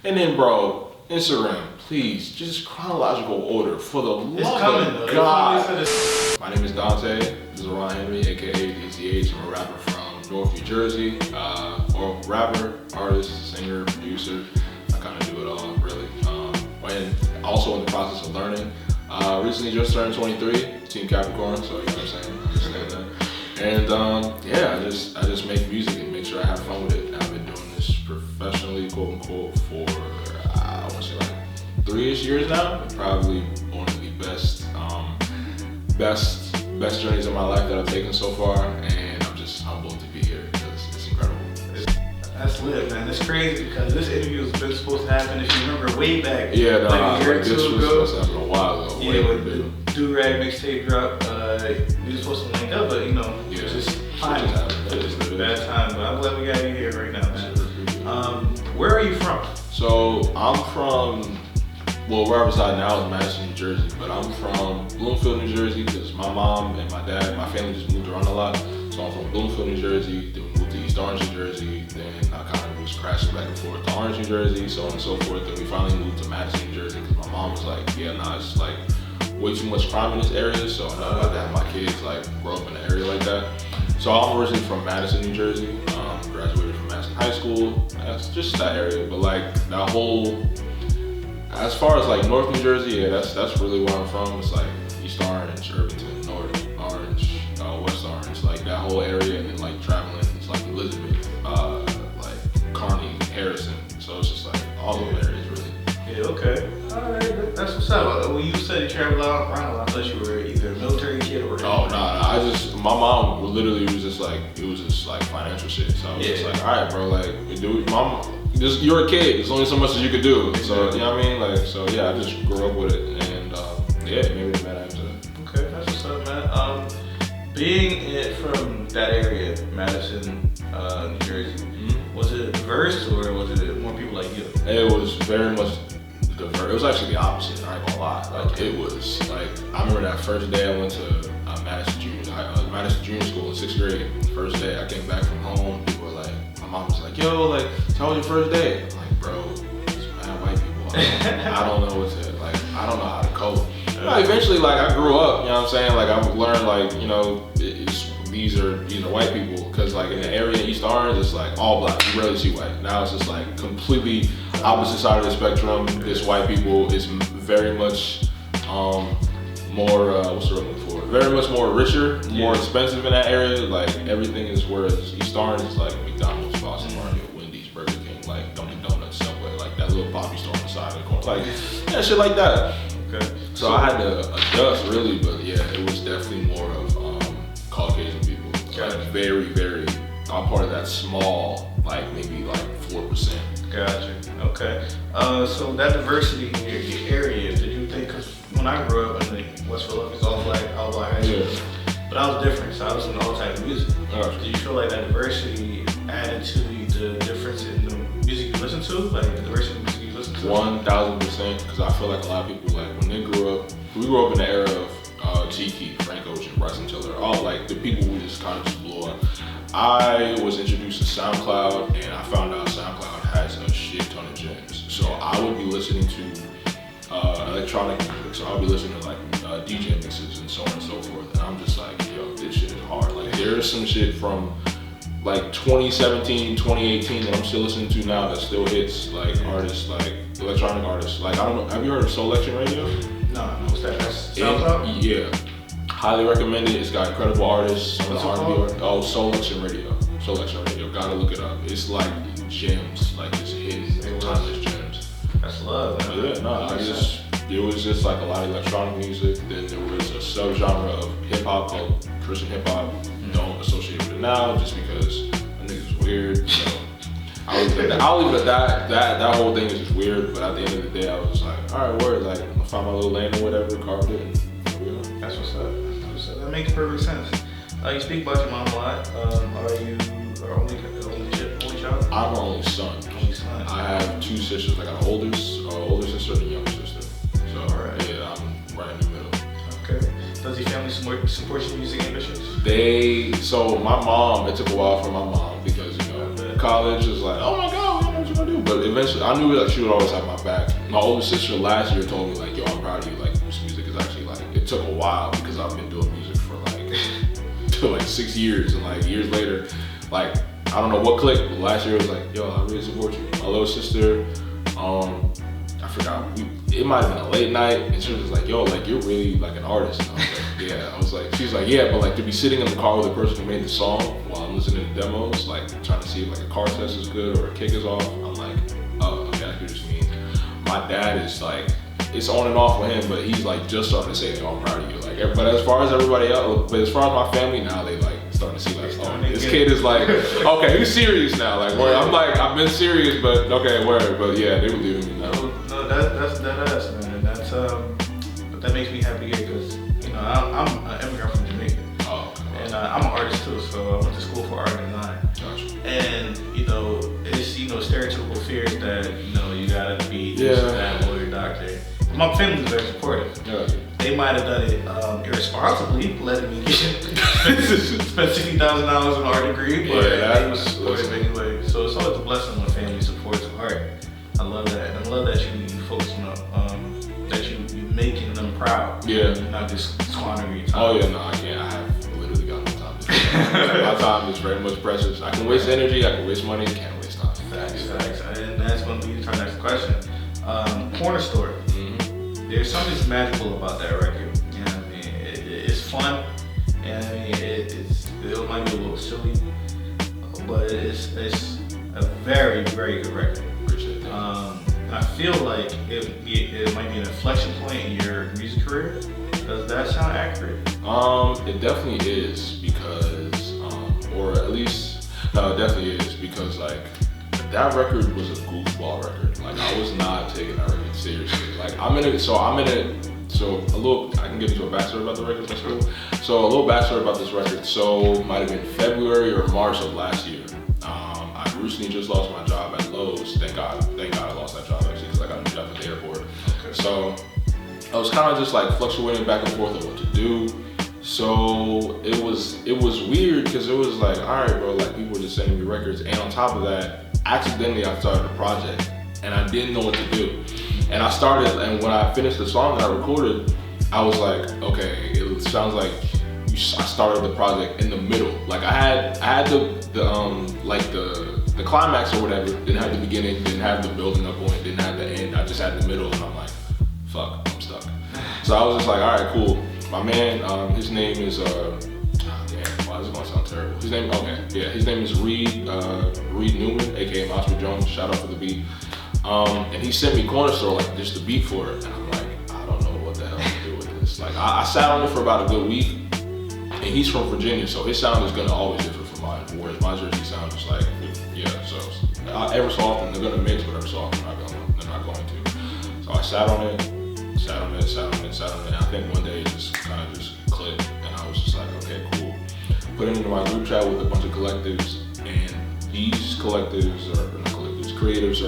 And then, bro, Instagram, please, just chronological order for the love of God. My name is Dante. This is Ron Henry, aka DZH. I'm a rapper from North New Jersey. Or rapper, artist, singer, producer. I kind of do it all, really. And also in the process of learning. Recently just turned 23, Team Capricorn, so you know what I'm saying. I just said that. And yeah, I just make music and make sure I have fun with it. I've been doing this professionally, quote unquote, for I want to say like 3-ish years now. Probably one of the best journeys of my life that I've taken so far, and I'm just humbled to be here because it's incredible. That's lit, man. That's crazy because this interview was been supposed to happen, if you remember, way back. Yeah, no, like a year or two this was ago. supposed to happen a while ago. Yeah, with the Do-Rag mixtape drop. We were supposed to link up, but you know, yeah, it's just time. It's just a bad time, but I'm glad we got you here right now, man. Where are you from? So I'm from, well, where I reside now is Madison, New Jersey, but I'm from Bloomfield, New Jersey, because my mom and my dad, my family just moved around a lot. So I'm from Bloomfield, New Jersey, then we moved to East Orange, New Jersey, then I kind of was crashing back and forth to Orange, New Jersey, so on and so forth. Then we finally moved to Madison, New Jersey, because my mom was like, yeah, nah, it's like way too much crime in this area, so I'm not about to have my kids like grow up in an area like that. So I'm originally from Madison, New Jersey, graduated from Madison High School. That's just that area, but like that whole, as far as like North New Jersey, yeah, that's really where I'm from. It's like East Orange, Irvington, North Orange, West Orange, like that whole area, and then like traveling, it's like Elizabeth, like Kearney, Harrison. So it's just like all those areas really. Yeah, okay. Alright, that's what's up. When you said you traveled around a lot, I thought you were either a military kid or my mom literally was just like, it was just like financial shit. So I was just like, alright bro, like, dude, mom, just, you're a kid, there's only so much as you could do. So, you know what I mean? Like, so yeah, I just grew up with it, and yeah, maybe the man after that. Okay, that's what's up, man. Being from that area, Madison, New Jersey, was it diverse or was it more people like you? It was very much diverse. It was actually the opposite, I ain't gonna lie. Like, it was like, I remember that first day I went to Madison Junior School in 6th grade. First day I came back from home, people were like, my mom was like, yo, like, how was your first day? I'm like, bro, it's mad white people. I don't know what to, like, I don't know how to cope. Like, eventually, like, I grew up, you know what I'm saying? Like, I learned, like, you know, these are white people, because like in the area in East Orange, it's like all black. You rarely see white. Now it's just like completely opposite side of the spectrum. This white people is very much more what's the word I'm looking for? Very much more richer, more expensive in that area. Like everything is, whereas East Orange is like McDonald's, Boston Market, Wendy's, Burger King, like Dunkin' Donuts, Subway, like that little poppy store on the side of the corner, like yeah, shit like that. Okay. So I had to adjust really, but yeah, it was definitely more of Caucasian people. Like very, very, I'm part of that small, like maybe like 4%. Gotcha. Okay. So that diversity in your area, did you think, because when I grew up in the West Philadelphia, it's all black high school, but I was different, so I was in all types of music. Did you feel like that diversity added to the difference in the music you listen to, like the diversity of music you listen to? 1000%, because I feel like a lot of people, like when they grew up, we grew up in the era of G-Key, Frank Ocean, Bryson Tiller, all like the people who just kind of just blew up. I was introduced to SoundCloud, and I found out SoundCloud has a shit ton of gems. So I would be listening to electronic music, so I'll be listening to like DJ mixes and so on and so forth, and I'm just like, yo, this shit is hard. Like there's some shit from like 2017, 2018 that I'm still listening to now that still hits, like artists, like electronic artists. Like, I don't know, have you heard of Selection Radio? No, what's that? That's SoundCloud? Yeah, highly recommend it. It's got incredible artists. What's it called? Oh, Selection Radio. Selection Radio. Gotta look it up. It's like gems, like it's hidden, timeless gems. That's love, man. Yeah, no, it was just like a lot of electronic music. Then there was a subgenre of hip hop called Christian hip hop. Don't associate with it now, just because I think it's weird. So I'll leave it at that. That whole thing is just weird. But at the end of the day, I was just like, all right, word. Like, I found my little lane or whatever, carved it, and here we go. That's what's up. That makes perfect sense. You speak about your mom a lot. Are you only child? I'm an only son. Only son. I have 2 sisters. I got an older sister and a younger sister. So yeah, I'm right in the middle. Okay. Does your family support your music ambitions? So my mom, it took a while for my mom because, you know, college is like, oh my God, what you gonna do. But eventually, I knew like she would always have my back. My older sister last year told me like, yo, I'm proud of you. Like this music is actually like, it took a while because I've been doing music for like 6 years, and like years later, like I don't know what clicked, but last year it was like, yo, I really support you. My little sister, I forgot, it might have been a late night, and she was just like, yo, like you're really like an artist. And I was like, yeah. I was like, she's like, yeah, but like to be sitting in the car with the person who made the song while I'm listening to demos, like trying to see if like a car test is good or a kick is off, I'm like, oh, okay, I get what you mean. My dad is like, it's on and off with him, but he's like just starting to say, yo, I'm proud of you. Like, but as far as everybody else, but as far as my family now, they like starting to see like, oh, this kid is like, okay, he's serious now. Like, where I'm like, I've been serious, but okay, word. But yeah, they believe in me now. No, that's man. That's but that makes me happy because you know I'm an immigrant from Jamaica. Oh, and I'm an artist too, so I went to school for art and design. Gotcha. And you know, it's stereotypical fears that you know you gotta be this, that, lawyer, doctor. My family was very supportive. Yeah. They might have done it irresponsibly, letting me spend $60,000 on an art degree, but they was supportive anyway. So it's always a blessing when family supports art. I love that. And I love that you folks that you making them proud. Yeah. You're not just squandering your time. Oh yeah, no, I can't. I have literally got no time. My time is very much precious. I can waste energy, I can waste money, I can't waste time. Facts. And that's going to lead to our next question. Corner Store. Mm-hmm. There's something magical about that record. You know what I mean? It's fun. And I mean, it might be a little silly, but it's a very, very good record. Appreciate that. I feel like it might be an inflection point in your music career. Does that sound accurate? It definitely is because, or at least, no, it definitely is because like that record was a goofball record. Like I was not taking that record seriously. Like I can get into a backstory about the record, that's cool. So a little backstory about this record. So might have been February or March of last year. I recently just lost my job at Lowe's. Thank God I lost that job actually because I got a new job at the airport. Okay. So I was kind of just like fluctuating back and forth on what to do. So it was weird because it was like, all right, bro, like people were just sending me records, and on top of that, accidentally I started a project and I didn't know what to do. And and when I finished the song that I recorded, I was like, okay, it sounds like I started the project in the middle. Like I had the climax or whatever, didn't have the beginning, didn't have the building up point, didn't have the end. I just had the middle, and I'm like, fuck, I'm stuck. So I was just like, all right, cool. My man, his name is why is it gonna sound terrible? His name is Reed Newman, aka Monster Jones. Shout out for the beat. And he sent me Corner Store, like just the beat for it, and I'm like, I don't know what the hell to do with this. Like I sat on it for about a good week, and he's from Virginia, so his sound is gonna always differ from mine. Whereas my Jersey sound is like, so every so often they're gonna mix, but every so often they're not going to. So I sat on it. And I think one day it just kind of just clicked, and I was just like, okay, cool. Put it into my group chat with a bunch of collectives, and these creatives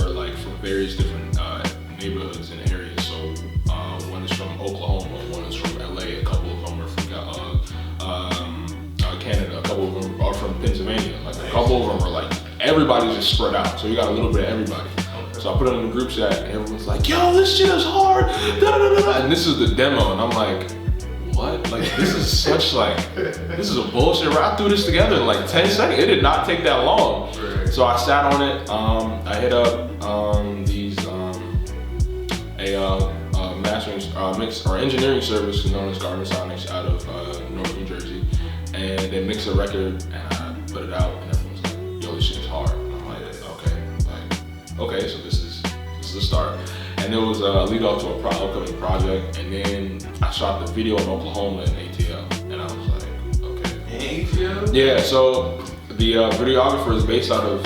are like from various different neighborhoods and areas. So one is from Oklahoma, one is from LA, a couple of them are from Canada, a couple of them are from Pennsylvania. Like a couple of them are like, everybody's just spread out, so you got a little bit of everybody. So I put it in the group chat, and everyone's like, yo, this shit is hard, and this is the demo, and I'm like, what? Like, this is such like, this is a bullshit, I threw this together in like 10 seconds. It did not take that long. So I sat on it, I hit up mix or engineering service known as Garden Sonics out of North New Jersey, and they mixed a record, and I put it out, and everyone's like, yo, this shit is hard. And I'm like, okay, so this is the start. And it was a lead off to a upcoming project, and then I shot the video in Oklahoma in ATL, and I was like, okay. In ATL? Yeah, so the videographer is based out of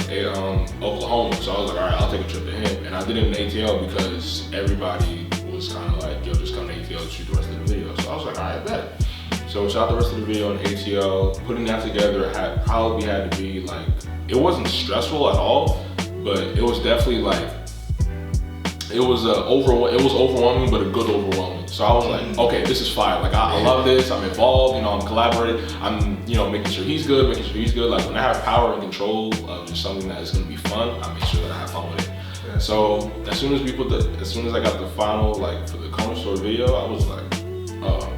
Oklahoma, so I was like, all right, I'll take a trip to him. And I did it in ATL because everybody was kind of like, yo, just come to ATL and shoot the rest of the video. So I was like, all right, bet. So shot the rest of the video in ATL. Putting that together probably had to be like, it wasn't stressful at all, but it was definitely like, it was overwhelming, but a good overwhelming. So I was like, okay, this is fire. Like I love this. I'm involved. I'm collaborating. I'm making sure he's good. Like when I have power and control of just something that is going to be fun, I make sure that I have fun with it. Okay. So as soon as I got the final, like for the corner store video, I was like, oh,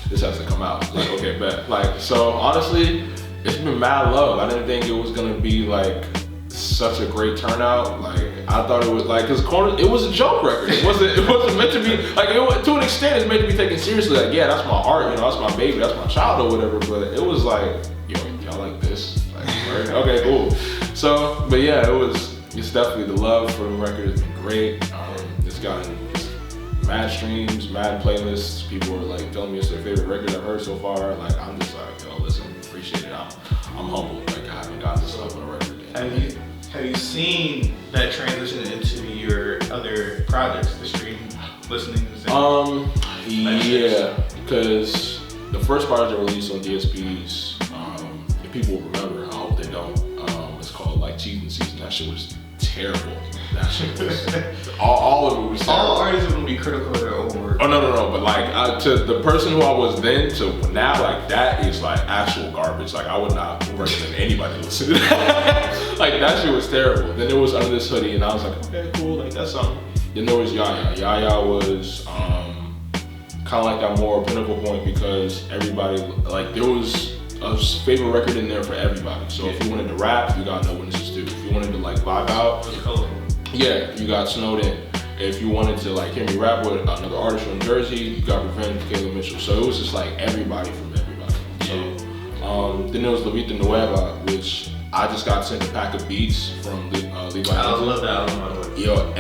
this has to come out. Like, okay, bet. Like, so honestly, it's been mad love. I didn't think it was gonna be like such a great turnout. Like, I thought it was like, cause it was a joke record. It wasn't meant to be like, to an extent, it's meant to be taken seriously. Like, yeah, that's my art, you know, that's my baby, that's my child or whatever. But it was like, yo, y'all like this? Like, okay, cool. So, but yeah, it's definitely the love for the record has been great. It's gotten mad streams, mad playlists. People are like telling me it's their favorite record I've heard so far. Like, I'm just like, yo, listen, appreciate it. I'm humbled. Like, I haven't gotten this love on a record. Have you seen that transition into your other projects, the stream listenings? Yeah, because the first project I released on DSPs, if people remember, I hope they don't. It's called like Cheating Season. That shit was terrible. That shit was all of it was terrible. All artists are gonna be critical of their own work. Oh no, but like to the person who I was then to now, like that is like actual garbage. Like I would not recommend anybody listen to that. Like that shit was terrible. Then there was Under This Hoodie, and I was like, okay, cool, like that's something. Then there was Yaya. Yaya was kind of like that more pinnacle point because everybody like there was a favorite record in there for everybody. So if you wanted to rap, you got No Witnesses Too. If you wanted to like vibe out, yeah, you got Snowed In. If you wanted to like hear me rap with another artist from Jersey, you got Revenge, Caleb Mitchell. So it was just like everybody from everybody. So then there was La Vida Nueva, which I just got sent a pack of beats from Levi. I love that album. Yo,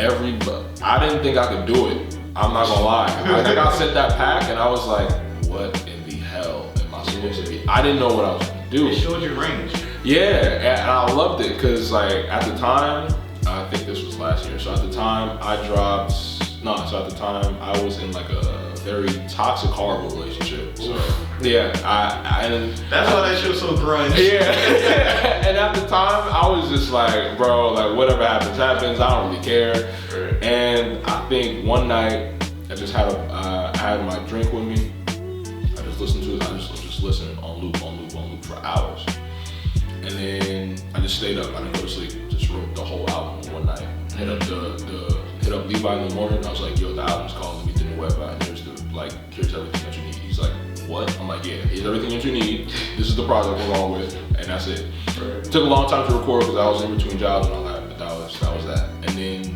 I didn't think I could do it. I'm not gonna lie. I got sent that pack and I was like, what in the hell am I supposed to be? I didn't know what I was gonna do. It showed your range. Yeah, and I loved it because like at the time, I think this was last year. So at the time I was in like a very toxic, horrible relationship. So yeah, that's why that shit was so grunge. Yeah, and at the time I was just like, bro, like whatever happens, happens. I don't really care. Right. And I think one night I just had I had my drink with me. I just listened to it. I just listening on loop for hours. And then I just stayed up. I didn't go to sleep. Just wrote the whole album one night. Hit up Levi in the morning. I was like, yo, the album's called We Didn't Web, and here's everything that you need. He's like, what? I'm like, yeah, here's everything that you need. This is the project we're going with, and that's it. Right. It took a long time to record because I was in between jobs and all that, but that was that. And then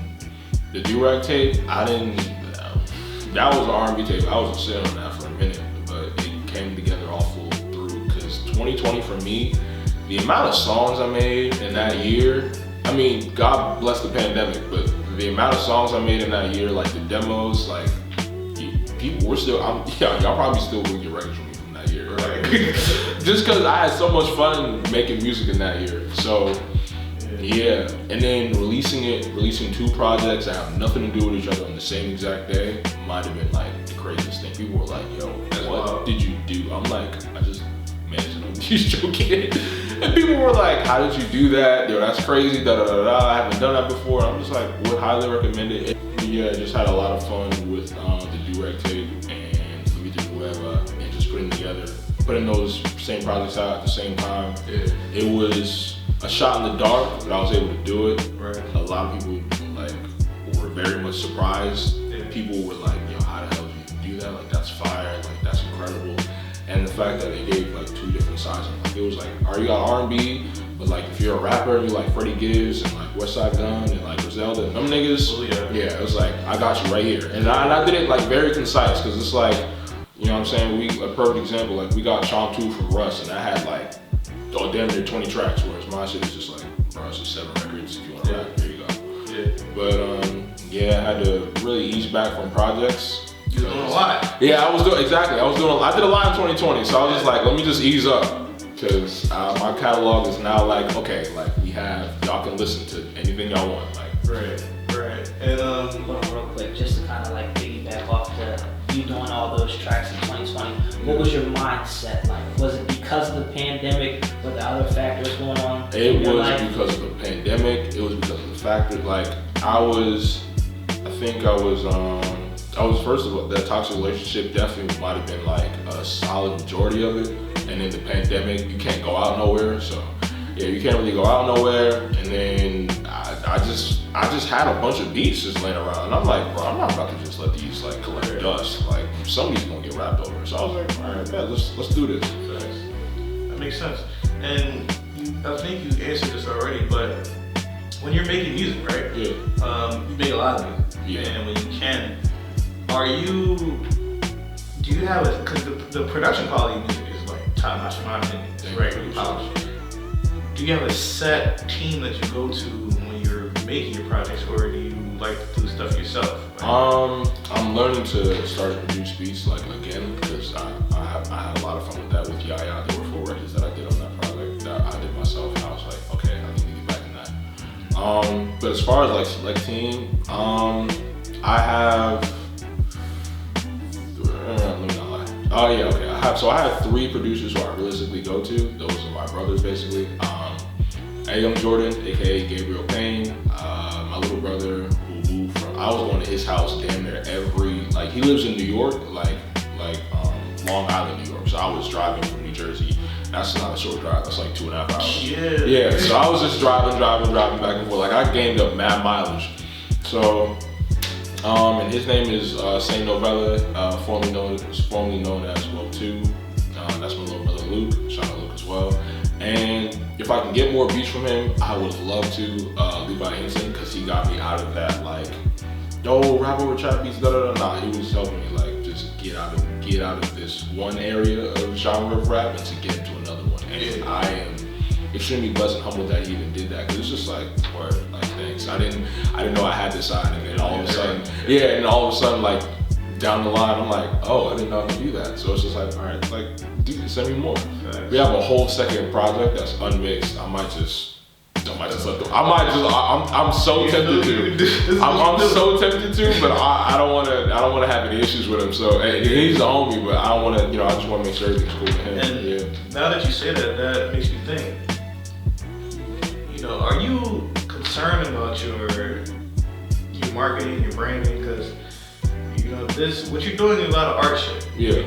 the do-rag tape, that was an R&B tape. I was sitting on that for a minute, but it came together all full through because 2020 for me, the amount of songs I made in that year, I mean, God bless the pandemic, but the amount of songs I made in that year, like the demos, like people were still, y'all probably still will get records from me from that year. Right? Just because I had so much fun making music in that year. So yeah, and then releasing two projects that have nothing to do with each other on the same exact day might have been like the craziest thing. People were like, yo, what did you do? I'm like, I just managed to these joking. And people were like, how did you do that? Yo, that's crazy, da da da da. I haven't done that before. I'm just like, would highly recommend it. Yeah, I just had a lot of fun with the do-rag tape and La Vida Nueva and just putting those same projects out at the same time. Yeah. It was a shot in the dark, but I was able to do it. Right. A lot of people like were very much surprised. Yeah. People were like, yo, how the hell did you do that? Like, that's fire, like that's incredible. And the fact that they gave like two different sides, like it was like, are you got R&B, but like if you're a rapper, you like Freddie Gibbs and like Westside Gunn and like Griselda and them niggas, yeah, it was like, I got you right here. And I did it like very concise, because it's like, you know what I'm saying, a perfect example, like we got Chom 2 from Russ, and that had like, damn near 20 tracks, whereas my shit is just like, bro, it's just 7 records, if you want to rap, there you go. Yeah. But yeah, I had to really ease back from projects. You were doing a lot. Yeah, I did a lot in 2020, so I was just like, let me just ease up. Because my catalog is now like, okay, like y'all can listen to anything y'all want. Like, right. And hold on real quick, just to kind of like piggyback off you doing all those tracks in 2020. What was your mindset like? Was it because of the pandemic? Were there other factors going on? It was because of the pandemic. It was because of the factor. Like I was first of all, that toxic relationship definitely might have been like a solid majority of it. And in the pandemic, you can't go out nowhere. So yeah, you can't really go out nowhere. And then I I just had a bunch of beats just laying around, and I'm like, bro, I'm not about to just let these like collect dust. Like somebody's gonna get rapped over. So I was like, all right, yeah, let's do this. That makes sense. And I think you answered this already, but when you're making music, right? Yeah. You make a lot of music. Yeah. And when you can, do you have because the production quality of music is like top notch in my opinion. It's very polished. Do you have a set team that you go to when you're making your projects, or do you like to do stuff yourself? Right? I'm learning to start to produce beats like again because I had a lot of fun with that with Yaya. There were 4 records that I did on that project that I did myself, and I was like, okay, I need to get back in that. But as far as like select team, I have. Let me not lie. Oh yeah, okay. I have 3 producers who I realistically go to. Those are my brothers basically. A Young Jordan, aka Gabriel Payne, my little brother who moved from. I was going to his house damn near he lives in New York, Long Island, New York. So I was driving from New Jersey. That's not a short drive. That's like 2.5 hours. Yeah. So I was just driving back and forth. Like I gained up mad mileage. So, and his name is Saint Novella, formerly known as Well 2. That's my little brother Luke. Shout out Luke as well. And if I can get more beats from him, I would love to. Levi Hinson, because he got me out of that rap over trap beats, Nah, he was helping me just get out of this one area of genre of rap and to get into another one. And I am extremely blessed and humbled that he even did that, because it's just word, thanks. I didn't know I had this side, and then all of a sudden, down the line, I'm like, oh, I didn't know I could do that. So it's just like, all right, dude, send me more. Nice. We have a whole second project that's unmixed. I'm so tempted to. I'm so tempted to, but I don't want to have any issues with him. So he's a homie, but I don't want to. I just want to make sure everything's cool with him. And now that you say that, that makes me think. Are you concerned about your marketing, your branding? Because what you're doing is a lot of art shit. Yeah.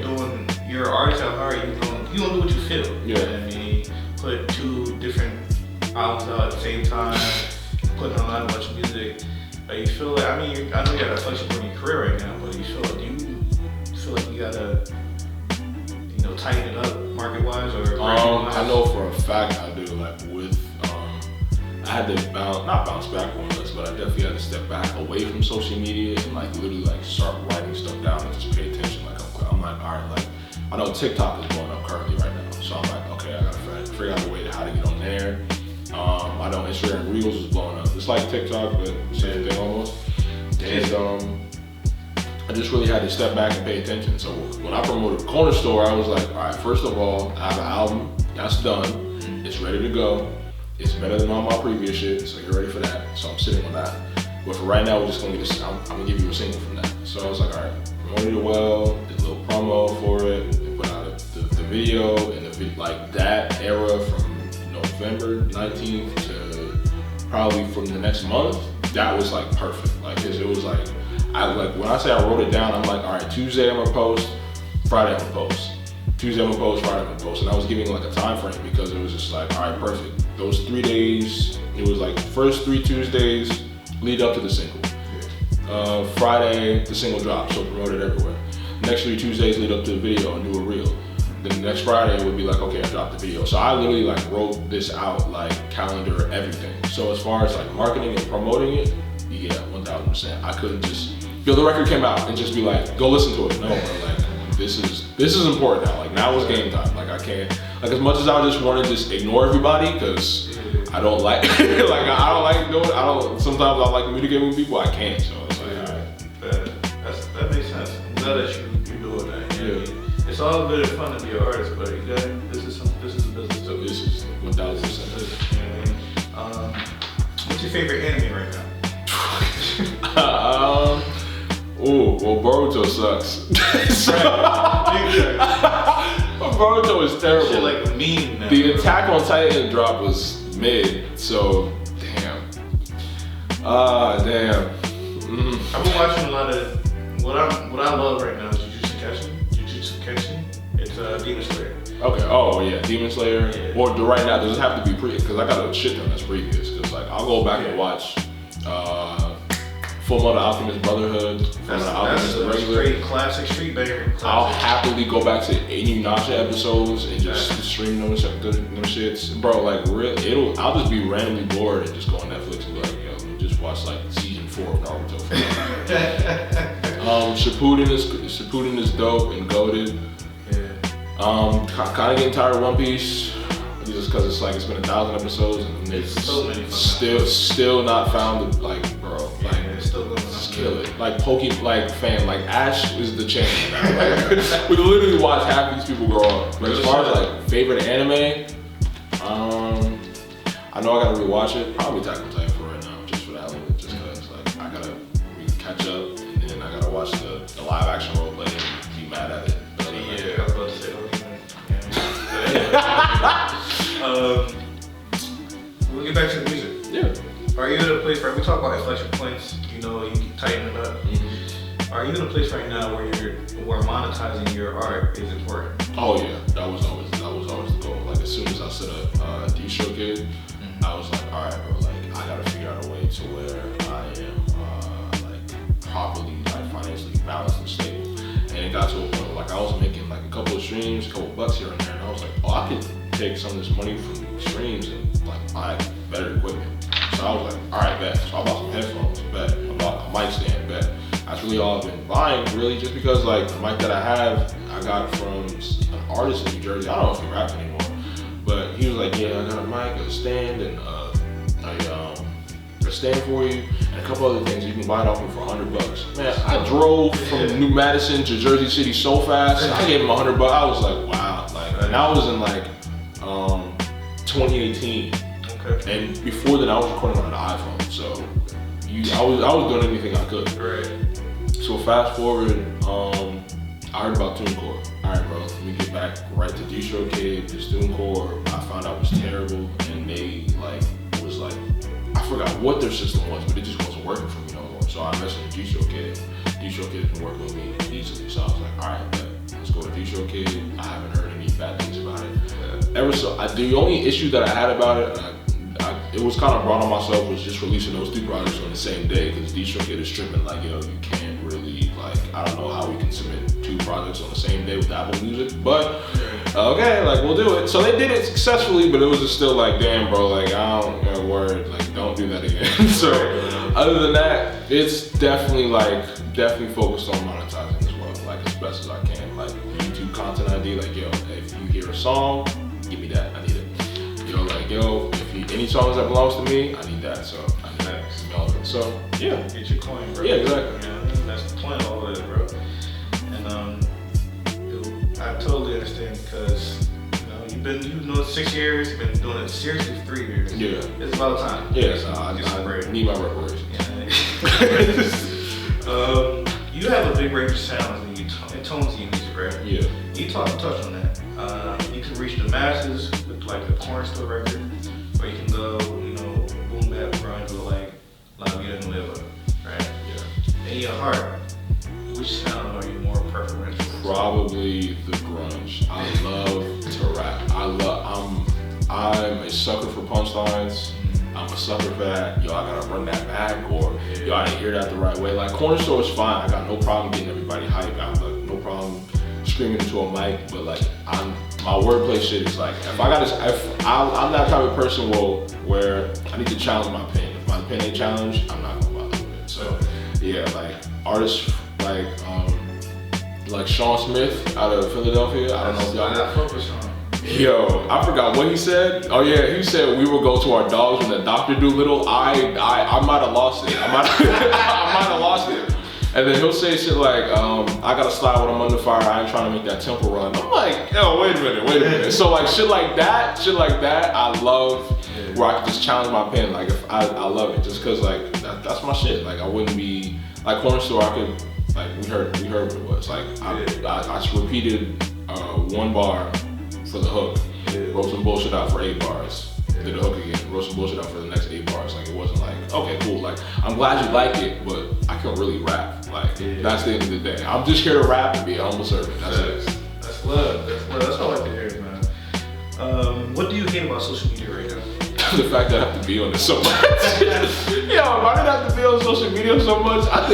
You're an artist at heart. You don't do what you feel. Yeah. I mean, put 2 different albums out at the same time, putting on a bunch of music. You feel like, I know you got a flexible in your career right now, but do you feel like you gotta, tighten it up market-wise or brand-wise? I know for a fact I do. I had to not bounce back on this, but I definitely had to step back away from social media and literally start writing stuff down and just pay attention. I'm like, all right, I know TikTok is blowing up currently right now, so I'm like, okay, I gotta figure out a way to how to get on there. I know Instagram Reels is blowing up. It's like TikTok, but same thing almost. And I just really had to step back and pay attention. So when I promoted Corner Store, I was like, all right, first of all, I have an album that's done. It's ready to go. It's better than all my previous shit, so you're ready for that. So I'm sitting on that. But for right now, we're just gonna get I'm gonna give you a single from that. So I was like, all right, promoted it well, did a little promo for it, put out the video, and that era from November 19th to probably from the next month, that was perfect. It was when I say I wrote it down, I'm like, all right, Tuesday I'm gonna post, Friday I'm gonna post. Tuesday I'm gonna post, Friday I'm gonna post. And I was giving a time frame because it was just all right, perfect. Those 3 days, it was first 3 Tuesdays lead up to the single. Friday, the single dropped, so promoted everywhere. Next 3 Tuesdays lead up to the video and do a reel. Then the next Friday would be okay, I dropped the video. So I literally wrote this out, calendar, everything. So as far as marketing and promoting it, yeah, 1000%. I couldn't just, the record came out and just be go listen to it. No, bro, this is important now. Now is game time. I can't, as much as I just want to just ignore everybody, because I don't like, sometimes I like communicating with people, I can't. So it's alright. That makes sense. I'm glad that you're doing that. Yeah. It's all good and fun to be an artist, but this is a business too. This is 1000%. What's your favorite anime right now? Well, Boruto sucks. Boruto is terrible. Shit like a meme now. The Attack on Titan drop was mid, so damn. Damn. I've been watching a lot of what I love right now is Jujutsu Kaisen. It's Demon Slayer. Okay. Oh yeah, Demon Slayer. Yeah. Or right now, does it have to be because I got a shit ton that's previous. Because I'll go back and watch Full Metal Alchemist Brotherhood. That's a straight classic street banger. I'll happily go back to any Nasha episodes and just stream them shits, bro. Like I'll just be randomly bored and just go on Netflix and be like, yo, just watch like season 4 of Naruto. Shippuden is dope and goated. Yeah. Kind of getting tired of One Piece. Just because it's like it's been 1,000 episodes and it's so many still not found the, like, bro, like it's still going on. Just kill it. Like Ash is the champion now. Like, we literally watch half these people grow up. But as far as like favorite anime, I know I gotta rewatch it. Probably Attack on Titan for right now, just for that one. Just because like I gotta catch up and then I gotta watch the live action role play and be mad at it. But, yeah, I was about to say. We'll get back to the music. Yeah. Are you in a place where we talk about inflection points? You know, you keep tightening it up. Mm-hmm. Are you in a place right now where monetizing your art is important? Oh yeah, that was always the goal. Like as soon as I set up DZH, I was like, all right, bro, like I gotta figure out a way to where I am like properly like financially balanced and stable. And it got to a point where like I was making like a couple of streams, a couple of bucks here and there, and I was like, oh, I could take some of this money from these streams and like buy better equipment. So I was like, all right, bet. So I bought some headphones, bet. I bought a mic stand, bet. That's really all I've been buying, really, just because like the mic that I have, I got from an artist in New Jersey. I don't know if he raps anymore, but he was like, yeah, I got a mic, a stand, and a stand for you, and a couple other things. You can buy it off me for $100. Man, I drove from New Madison to Jersey City so fast. I gave him $100. I was like, wow. Like, and I was in like 2018. Okay. And before then, I was recording on an iPhone, so I was doing anything I could. Right. So fast forward, I heard about TuneCore. All right, bro, let me get back right to DZH. This TuneCore, I found out was terrible, and they was like, I forgot what their system was, but it just wasn't working for me no more. So I messaged DZH. DZH has been working with me easily, so I was like, all right, bet. Let's go to DZH. I haven't heard any bad things about it. The only issue that I had about it, it was kind of brought on myself, was just releasing those 2 projects on the same day, because DZH is tripping like, yo, you can't really, like, I don't know how we can submit 2 projects on the same day with Apple Music, but okay, like, we'll do it. So they did it successfully, but it was just still like, damn, bro, like, I don't, word, like, don't do that again. So other than that, it's definitely focused on monetizing as well, like, as best as I can. Like, YouTube content ID, like, yo, if you hear a song, give me that, I need it. You know, like, yo, any songs that belongs to me, I need that. So I need that. So yeah, get your coin, bro. Yeah, exactly. Yeah, that's the point of all of it, bro. And I totally understand, because you've been doing 6 years, you've been doing it seriously for 3 years. Yeah, it's about time. Yeah, so I need my reparations. Yeah. You have a big range of sounds and tones in your music, right? Yeah. You touch on that. You can reach the masses with like the corner store record. Or you can go, boom bap grunge with like La Vida Nueva, right? Yeah. In your heart, which sound are you more preferential? Probably the grunge. I love to rap. I'm a sucker for punchlines. I'm a sucker for that. Yo, I gotta run that back, or yo, I didn't hear that the right way. Like, corner store is fine. I got no problem getting everybody hyped. I got no problem screaming into a mic, but like, my wordplay shit is like, I'm that type of person where I need to challenge my pen. If my pen ain't challenged, I'm not gonna bother with it. So yeah, like artists like Sean Smith out of Philadelphia. I don't know if y'all know. Yo, I forgot what he said. Oh yeah, he said we will go to our dogs when the doctor Doolittle. I might have lost it. I might have lost it. And then he'll say shit like, I gotta slide when I'm under fire, I ain't trying to make that temple run. I'm like, yo, wait a minute. So like shit like that, I love, where I can just challenge my pen. Like, if I love it, just cause like, that's my shit. Like, I wouldn't be, like corner store, I could, like, we heard what it was. Like, I just repeated 1 bar for the hook, wrote some bullshit out for 8 bars. Did the hook again, wrote some bullshit out for the next 8 bars. Like, it wasn't like, okay, cool, like, I'm glad you like it, but I can't really rap. Like, that's the end of the day. I'm just here to rap and be a humble servant. That's it. That's love. That's all I like to hear, man. What do you hate about social media right now? the fact that I have to be on this so much. Yo, if I didn't have to be on social media so much, I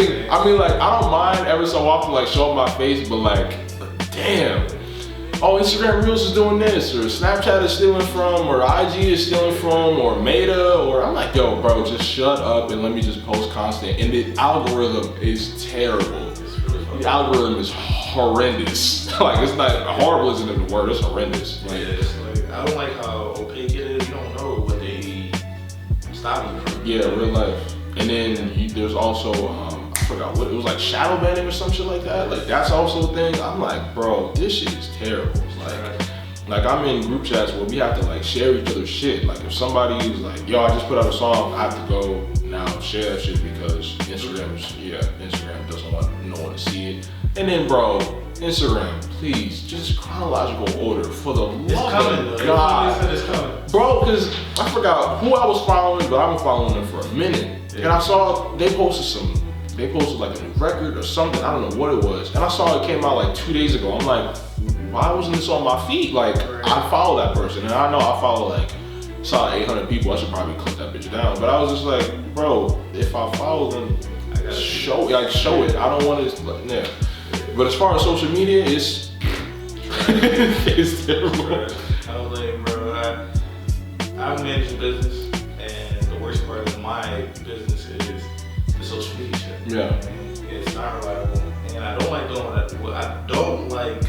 mean, like, I don't mind every so often, like, showing my face, but like, damn. Oh, Instagram Reels is doing this, or Snapchat is stealing from, or IG is stealing from, or Meta, or I'm like, yo, bro, just shut up and let me just post constant. And the algorithm is terrible. The algorithm is horrendous. Like, it's not, horrible isn't the word, it's horrendous. Like, yeah, it's like, I don't like how opaque it is. You don't know what they stop you from. Yeah, real life. And then there's also, I forgot what, it was like shadow banning or some shit like that. Like, that's also a thing. I'm like, bro, this shit is terrible. Like I'm in group chats where we have to like share each other's shit. Like if somebody is like, yo, I just put out a song, I have to go now share that shit because Instagram doesn't want no one to see it. And then bro, Instagram, please, just chronological order for the love of God. It's coming. Bro, because I forgot who I was following, but I've been following them for a minute. Yeah. And I saw they posted like a new record or something, I don't know what it was. And I saw it came out like 2 days ago. I'm like, why wasn't this on my feed? Like, I follow that person, and I know I follow like, saw 800 people, I should probably click that bitch down. But I was just like, bro, if I follow them, show it. I don't want to, like, yeah. But as far as social media, it's it's terrible. I don't blame, bro. I'm managing business, and the worst part of my business is the social media shit. Yeah. And it's not reliable, and I don't like doing that. I don't like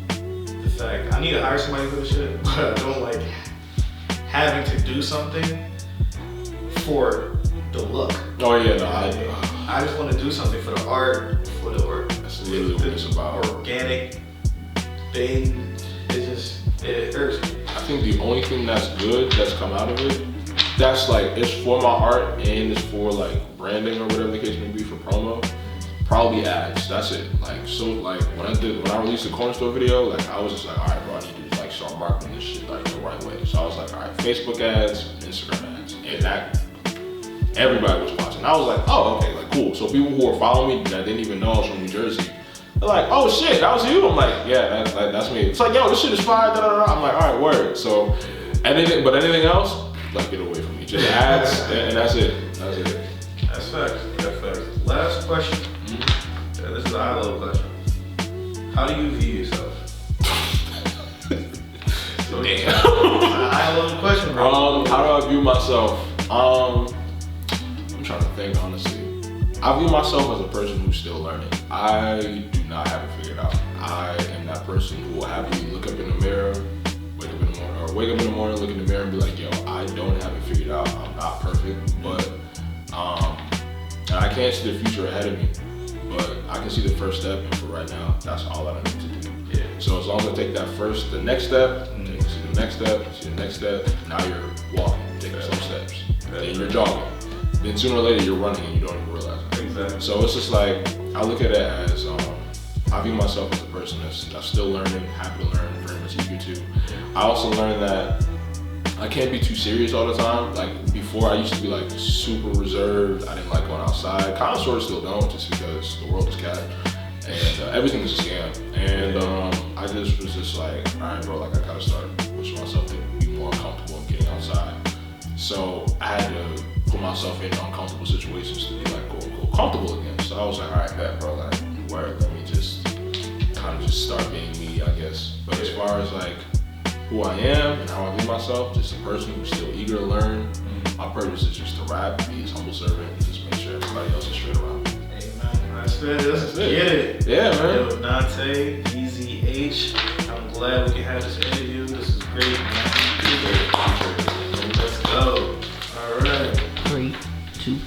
the fact I need to hire somebody for the shit, but I don't like having to do something for the look. Oh yeah, no, I just want to do something for the art, for the work. That's literally what it's about. Organic thing. It hurts me. I think the only thing that's good that's come out of it, that's like, it's for my art and it's for like branding or whatever the case may be for promo. Probably ads. That's it. Like, so like when I released the corner store video, like I was just like, all right, bro, I need to like start marketing this shit like the right way. So I was like, all right, Facebook ads, Instagram ads, and that everybody was watching. I was like, oh, okay, like cool. So people who were following me that didn't even know I was from New Jersey, they're like, oh shit, that was you? I'm like, yeah, that's me. It's like, yo, this shit is fire, da da da. I'm like, all right, word. So anything else, like get away from me. Just ads, and that's it. That's it. That's facts. Last question. Yeah, this is a high level question. How do you view yourself? Damn. It's a high level question, bro. How do I view myself? I'm trying to think honestly. I view myself as a person who's still learning. I do not have it figured out. I am that person who will happily look up in the mirror, wake up in the morning, look in the mirror and be like, yo, I don't have it figured out. I'm not perfect, but and I can't see the future ahead of me, but I can see the first step, and for right now, that's all I need to do. Yeah. So as long as I take the next step, see the next step, now you're walking, taking some steps, then you're jogging. Then sooner or later you're running and you don't even realize it. Exactly. So it's just like, I look at it as, I view myself as a person that's still learning, happy to learn, very much eager to. I also learned that I can't be too serious all the time. Like before I used to be like super reserved. I didn't like going outside. Kind of sort of still don't, just because the world is capped and everything is a scam. And I just was just like, all right, bro, like I gotta start pushing myself to be more comfortable in getting outside. So I had to put myself in uncomfortable situations to be like quote unquote comfortable again. So I was like, all right, bet, bro, like let me just kind of just start being me, I guess. But as far as like who I am and how I view myself, just a person who's still eager to learn. My purpose is just to rap, be his humble servant, and just make sure everybody else is straight around. Amen. That's it. Let's get it. Yeah, man. Yo, Dante, DZH. I'm glad we can have this interview. This is great, man. Let's go. All right. 3, 2.